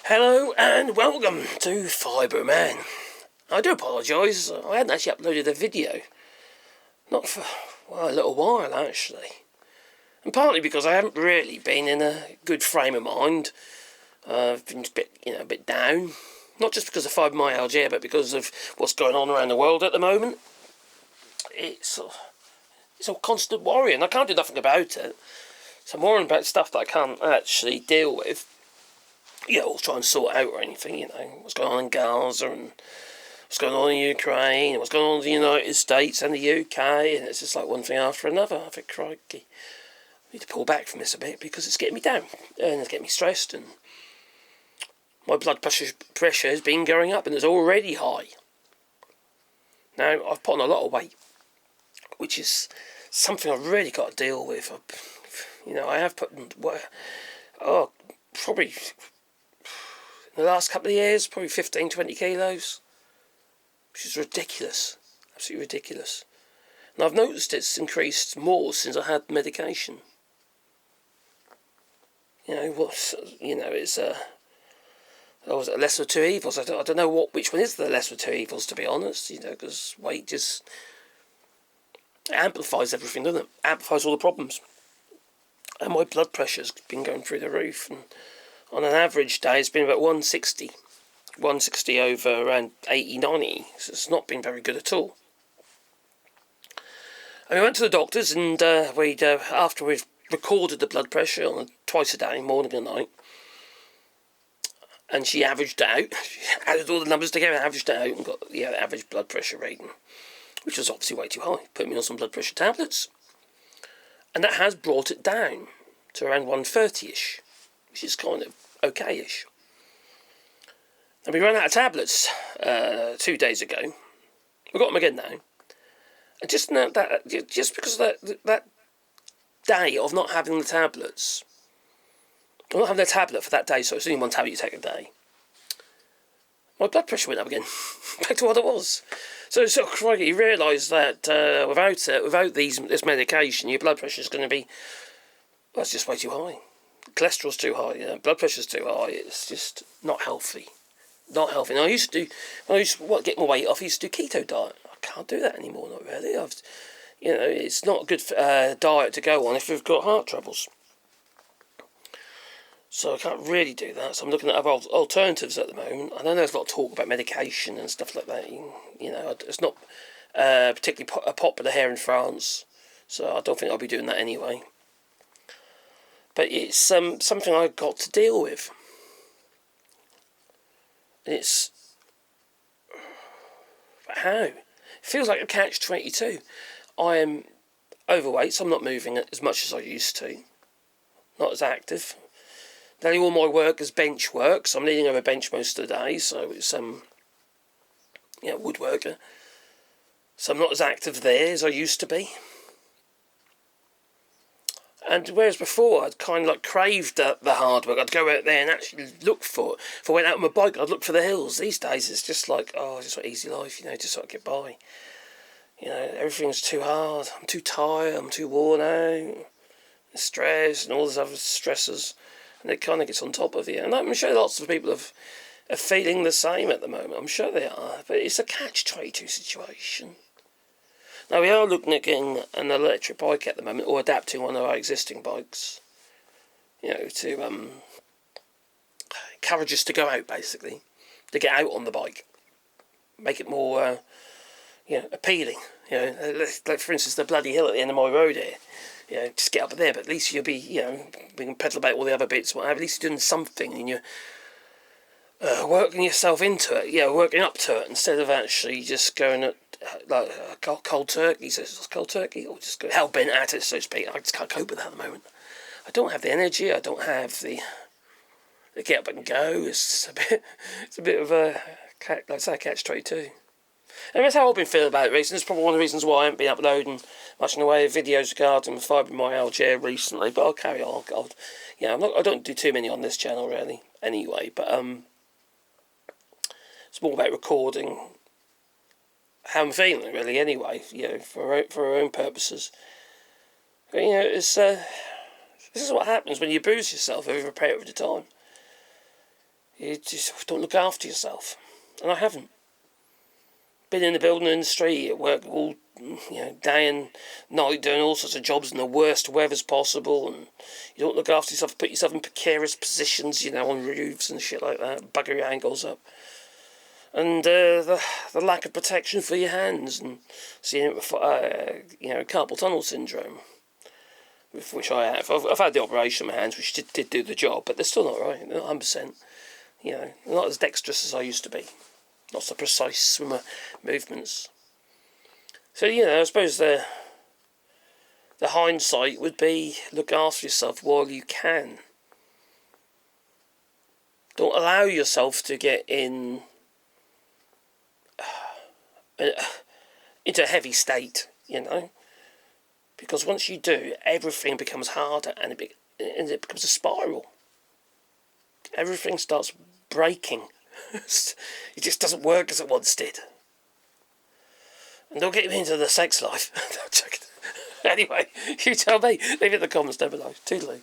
Hello and welcome to Fibromyalgia. I do apologise, I hadn't actually uploaded a video. Not for, a little while actually. And partly because I haven't really been in a good frame of mind. I've been a bit down. Not just because of fibromyalgia, but because of what's going on around the world at the moment. It's a constant worry, and I can't do nothing about it. So I'm worrying about stuff that I can't actually deal with. Or try and sort out or anything, what's going on in Gaza and what's going on in Ukraine and what's going on in the United States and the UK, and it's just like one thing after another. I think, crikey, I need to pull back from this a bit because it's getting me down and it's getting me stressed, and my blood pressure has been going up and it's already high. Now, I've put on a lot of weight, which is something I've really got to deal with. I have put on, probably in the last couple of years, probably 15-20 kilos, which is ridiculous, absolutely ridiculous. And I've noticed it's increased more since I had medication. It's a lesser of two evils. I don't know which one is the lesser of two evils, to be honest. Because weight just amplifies everything, doesn't it? Amplifies all the problems. And my blood pressure's been going through the roof, and on an average day it's been about 160 over around 80-90, so it's not been very good at all. And we went to the doctors, and after we've recorded the blood pressure on twice a day, morning and night, and she averaged it out, added all the numbers together, averaged it out, and got the average blood pressure reading, which was obviously way too high. Put me on some blood pressure tablets, and that has brought it down to around 130-ish, which is kind of okay-ish. And we ran out of tablets 2 days ago. We've got them again now. And just because of that day of not having the tablets, I'm not having a tablet for that day, so it's only one tablet you take a day, my blood pressure went up again, back to what it was. So crikey, you realise that without this medication, your blood pressure is going to be, it's just way too high. Cholesterol's too high, blood pressure's too high. It's just not healthy. Not healthy. Now, when I used to get my weight off, I used to do keto diet. I can't do that anymore, not really. It's not a good diet to go on if you've got heart troubles. So I can't really do that. So I'm looking at other alternatives at the moment. I know there's a lot of talk about medication and stuff like that. It's not particularly popular here in France, so I don't think I'll be doing that anyway. But it's something I've got to deal with. But how? It feels like a catch-22. I am overweight, so I'm not moving as much as I used to. Not as active. Nearly all my work is bench work, so I'm leaning over a bench most of the day, so it's woodworker. So I'm not as active there as I used to be. And whereas before I'd kind of like craved the hard work, I'd go out there and actually look for it. If I went out on my bike, I'd look for the hills. These days it's just like, just an easy life, just sort of get by. Everything's too hard. I'm too tired, I'm too worn out. Stress and all these other stresses. And it kind of gets on top of you. And I'm sure lots of people are feeling the same at the moment. I'm sure they are. But it's a catch-22 situation. Now, we are looking at getting an electric bike at the moment, or adapting one of our existing bikes, to encourage us to go out, basically, to get out on the bike, make it more, appealing. Like, for instance, the bloody hill at the end of my road here, just get up there, but at least you'll be, we can pedal about all the other bits, whatever. At least you're doing something, and you're working yourself into it, working up to it, instead of actually just going at cold turkey, so it's cold turkey, or just go hell bent at it, so to speak. I just can't cope with that at the moment. I don't have the energy. I don't have the get up and go. It's a bit of a catch-22. And that's how I've been feeling about it recently. It's probably one of the reasons why I haven't been uploading much in the way of videos regarding fibromyalgia recently. But I'll carry on. I don't do too many on this channel really, anyway. But it's more about recording how I'm feeling, really, anyway, for our own purposes. But, this is what happens when you bruise yourself over a period of time. You just don't look after yourself. And I haven't. Been in the building industry, at work all, day and night, doing all sorts of jobs in the worst weathers possible, and you don't look after yourself, put yourself in precarious positions, on roofs and shit like that, bugger your ankles up. And the lack of protection for your hands, and seeing carpal tunnel syndrome, which I have. I've had the operation on my hands, which did do the job, but they're still not right. They're not 100%. Not as dexterous as I used to be. Not so precise with my movements. So, I suppose the hindsight would be look after yourself while you can. Don't allow yourself to get into a heavy state, Because once you do, everything becomes harder and it becomes a spiral. Everything starts breaking. It just doesn't work as it once did. And don't get me into the sex life. Anyway, you tell me. Leave it in the comments down below. Toodaloo.